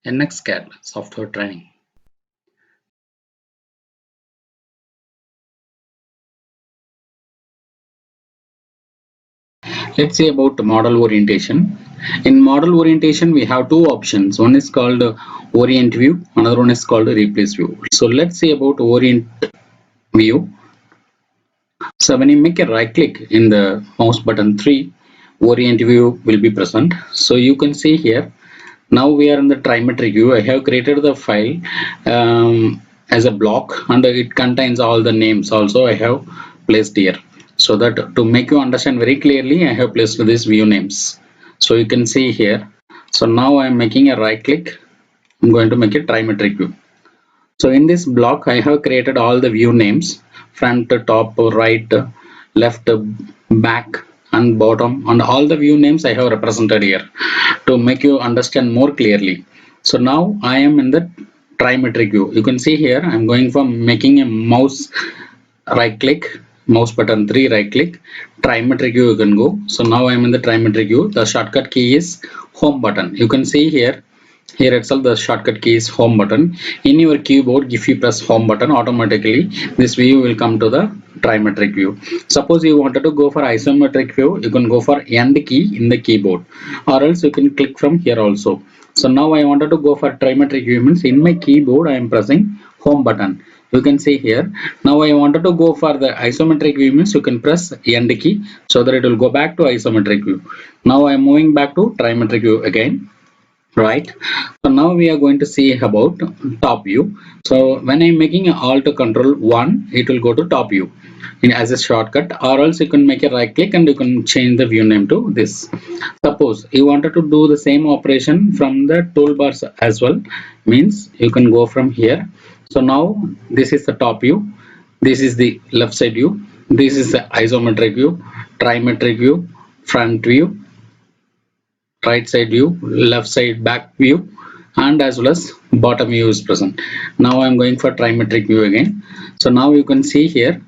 NXCAD software training. Let's say about model orientation. In model orientation, we have two options. One is called orient view, another one is called replace view. So let's say about orient view. So when you make a right click in the mouse button 3, orient view will be present. So you can see here. Now we are in the trimetric view. I have created the file as a block and it contains all the names also I have placed here. So that to make you understand very clearly, I have placed these view names. So you can see here. So now I am making a right click. I'm going to make a trimetric view. So in this block, I have created all the view names, front, top, right, left, back, and bottom, and all the view names I have represented here to make you understand more clearly. So now I am in the trimetric view. You can see here I'm going from making a mouse right click, mouse button 3 right click, trimetric view you can go. So now I am in the trimetric view. The shortcut key is home button. You can see here itself the shortcut key is home button. In your keyboard, if you press home button, automatically this view will come to the trimetric view. Suppose you wanted to go for isometric view, you can go for end key in the keyboard, or else you can click from here also. So now I wanted to go for trimetric view, means in my keyboard I am pressing home button. You can see here. Now I wanted to go for the isometric view, means you can press end key so that it will go back to isometric view. Now I am moving back to trimetric view again. Right, so now we are going to see about top view. So when I'm making an alt control 1, it will go to top view as a shortcut, or else you can make a right click and you can change the view name to this. Suppose you wanted to do the same operation from the toolbars as well, means you can go from here. So now this is the top view, this is the left side view, this is the isometric view, trimetric view, front view, right side view, left side back view, and as well as bottom view is present. Now I'm going for trimetric view again. So now you can see here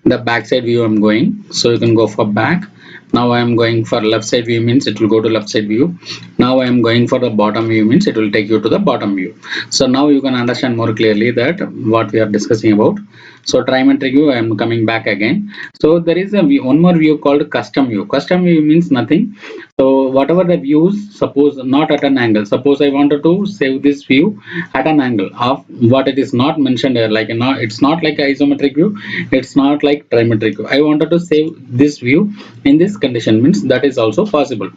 the back side view I'm going, so you can go for back. Now I am going for left side view, means it will go to left side view. Now I am going for the bottom view, means it will take you to the bottom view. So now you can understand more clearly that what we are discussing about. So trimetric view, I am coming back again. So there is a one more view called custom view. Custom view means nothing. So whatever the views, suppose not at an angle. Suppose I wanted to save this view at an angle of what it is not mentioned here. Like it's not like isometric view, it's not like trimetric view. I wanted to save this view in this condition, means that is also possible.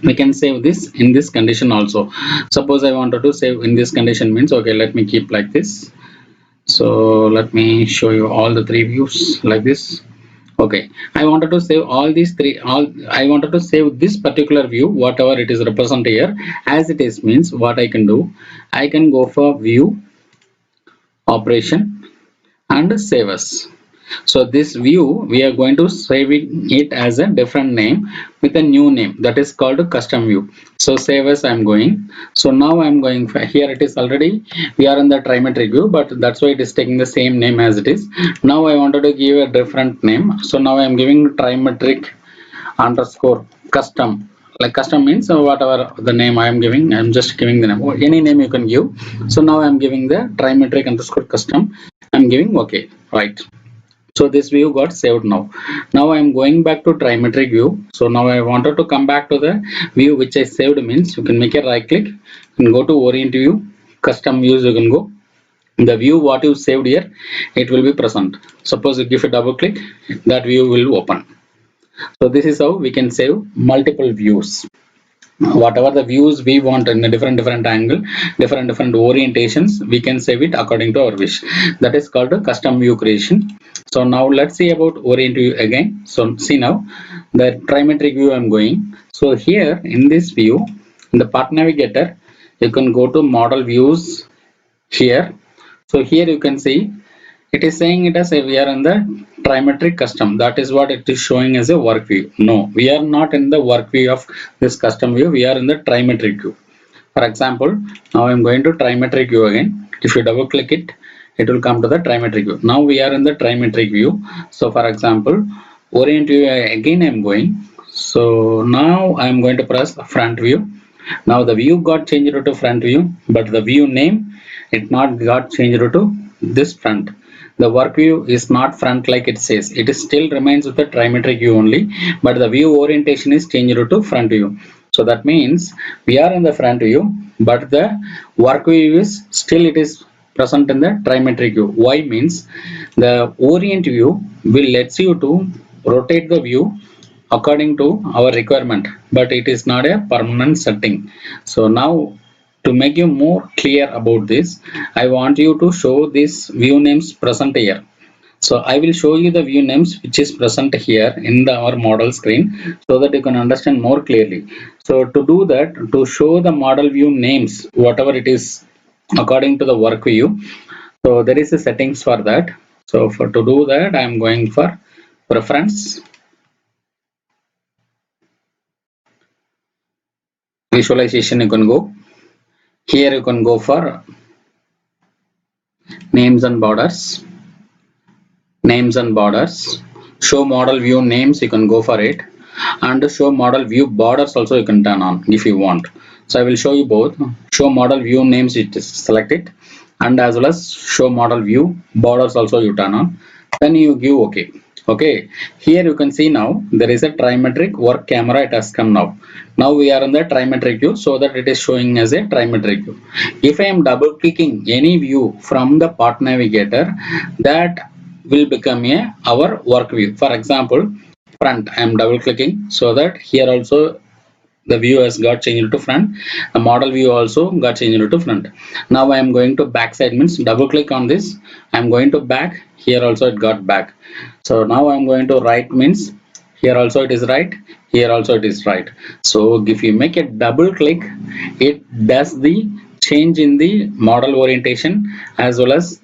We can save this in this condition also. Suppose I wanted to save in this condition, means okay, let me keep like this. So let me show you all the three views like this. Okay, I wanted to save all these three. I wanted to save this particular view, whatever it is represented here, as it is, means what I can do. I can go for view, operation, and save as. So this view we are going to save it as a different name with a new name, that is called custom view. So save as I'm going. So now I'm going for here, it is already we are in the trimetric view, but that's why it is taking the same name as it is. Now I wanted to give a different name, so now I am giving trimetric underscore custom. Like custom means whatever the name I am giving, I'm just giving the name, or any name you can give. So now I'm giving the trimetric underscore custom. I'm giving okay, right. So this view got saved now. Now I am going back to trimetric view. So now I wanted to come back to the view which I saved, means you can make a right click and go to orient view, custom views you can go. The view what you saved here, it will be present. Suppose you give a double click, that view will open. So this is how we can save multiple views. Whatever the views we want in a different angle, different orientations, we can save it according to our wish. That is called a custom view creation. So now let's see about orient view again. So see now the trimetric view I'm going. So here in this view, in the path navigator, you can go to model views here. So here you can see it is saying it as a we are in the trimetric custom. That is what it is showing as a work view. No, we are not in the work view of this custom view. We are in the trimetric view. For example, now I am going to trimetric view again. If you double click it, it will come to the trimetric view. Now we are in the trimetric view. So for example, orient view again I am going. So now I am going to press front view. Now the view got changed to front view, but the view name it not got changed to this front. The work view is not front like it says. It is still remains with the trimetric view only, but the view orientation is changed to front view. So that means we are in the front view, but the work view is still it is present in the trimetric view. Why means the orient view will lets you to rotate the view according to our requirement, but it is not a permanent setting. So now to make you more clear about this, I want you to show this view names present here. So I will show you the view names which is present here in our model screen so that you can understand more clearly. So to do that, to show the model view names, whatever it is according to the work view, so there is a settings for that. So for to do that, I am going for preference, visualization you can go. Here you can go for names and borders, show model view names you can go for it, and show model view borders also you can turn on if you want. So I will show you both. Show model view names, it is select it, and as well as show model view borders also you turn on, then you give okay. Okay, here you can see now there is a trimetric work camera, it has come now. Now we are in the trimetric view, so that it is showing as a trimetric view. If I am double clicking any view from the path navigator, that will become a our work view. For example, front, I am double clicking, so that here also the view has got changed to front, the model view also got changed to front. Now I am going to back side, means double click on this, I am going to back, here also it got back. So now I am going to right, means here also it is right, here also it is right. So if you make a double click, it does the change in the model orientation as well as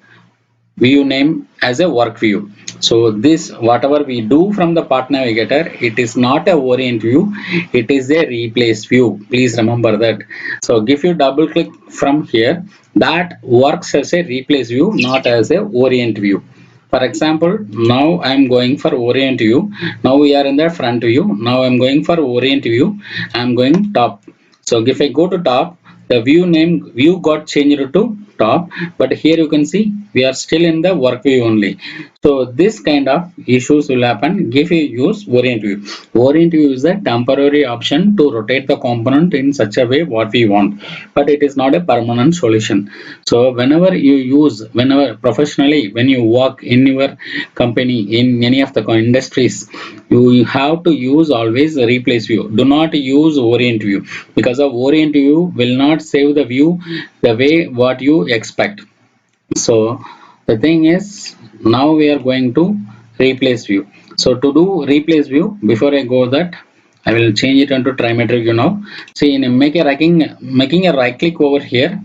view name as a work view. So this whatever we do from the path navigator, it is not a orient view, it is a replace view. Please remember that. So if you double click from here, that works as a replace view, not as a orient view. For example, now I am going for orient view. Now we are in the front view. Now I am going for orient view. I am going top. So if I go to top, the view got changed to top, but here you can see we are still in the work view only. So this kind of issues will happen if you use orient view. Orient view is a temporary option to rotate the component in such a way what we want, but it is not a permanent solution. So whenever you use, whenever professionally when you work in your company in any of the industries, you have to use always a replace view. Do not use orient view, because of orient view will not save the view the way what you expect. So the thing is, now we are going to replace view. So to do replace view, before I go that, I will change it into trimetric view now. See, in making a right click over here,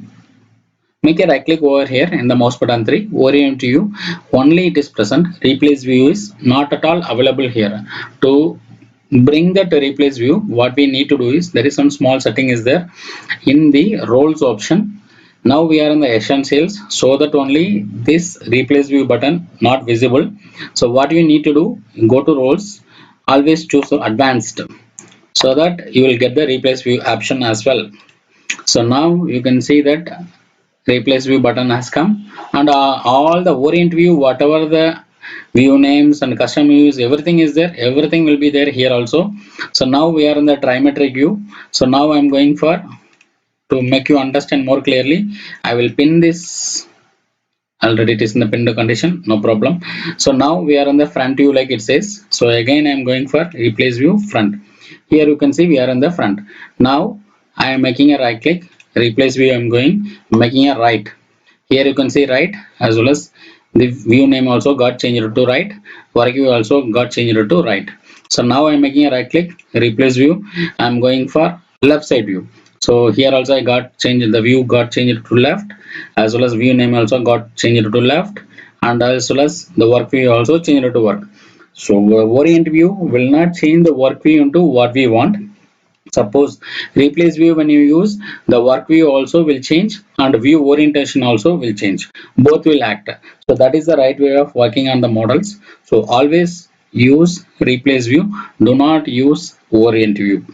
make a right click over here in the mouse button 3, orient view, only it is present, replace view is not at all available here. To bring that replace view, what we need to do is, there is some small setting is there in the roles option. Now we are in the essentials, so that only this replace view button not visible. So what you need to do, go to roles, always choose advanced, so that you will get the replace view option as well. So now you can see that replace view button has come, and all the orient view, whatever the view names and custom views, everything is there, everything will be there here also. So now we are in the trimetric view. So now I'm going for, to make you understand more clearly, I will pin this. Already it is in the pinned condition, no problem. So now we are on the front view like it says. So again I'm going for replace view front. Here you can see we are in the front. Now I am making a right click, replace view, I'm going making a right. Here you can see right, as well as the view name also got changed to right, work view also got changed to right. So now I'm making a right click, replace view, I'm going for left side view. So here also I got changed, the view got changed to left, as well as view name also got changed to left, and as well as the work view also changed to work. So orient view will not change the work view into what we want. Suppose replace view, when you use, the work view also will change and view orientation also will change, both will act. So that is the right way of working on the models. So always use replace view, do not use orient view.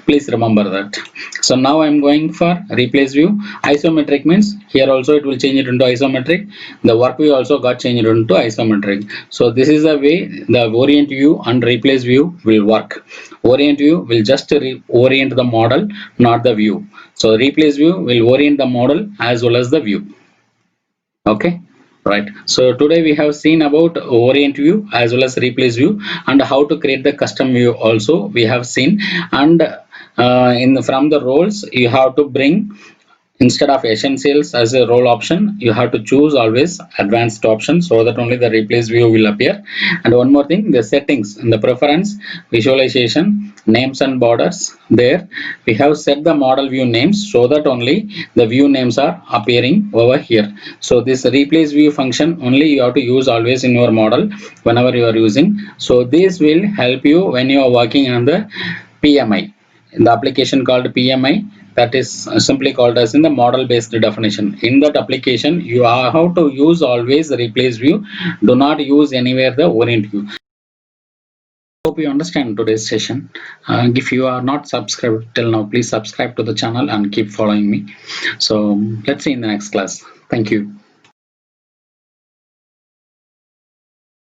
Please remember that. So now I'm going for replace view. Isometric means here also it will change it into isometric. The work view also got changed into isometric. So this is the way the orient view and replace view will work. Orient view will just orient the model, not the view. So replace view will orient the model as well as the view. Okay, right. So today we have seen about orient view as well as replace view, and how to create the custom view also we have seen. And from the roles you have to bring, instead of essentials as a role option, you have to choose always advanced option, so that only the replace view will appear. And one more thing, the settings and the preference, visualization, names and borders, there we have set the model view names so that only the view names are appearing over here. So this replace view function only you have to use always in your model whenever you are using. So this will help you when you are working on the PMI, in the application called PMI, that is simply called as in the model based definition. In that application you are how to use always the replace view, do not use anywhere the orient view. Hope you understand today's session. If you are not subscribed till now, please subscribe to the channel and keep following me. So let's see in the next class. Thank you.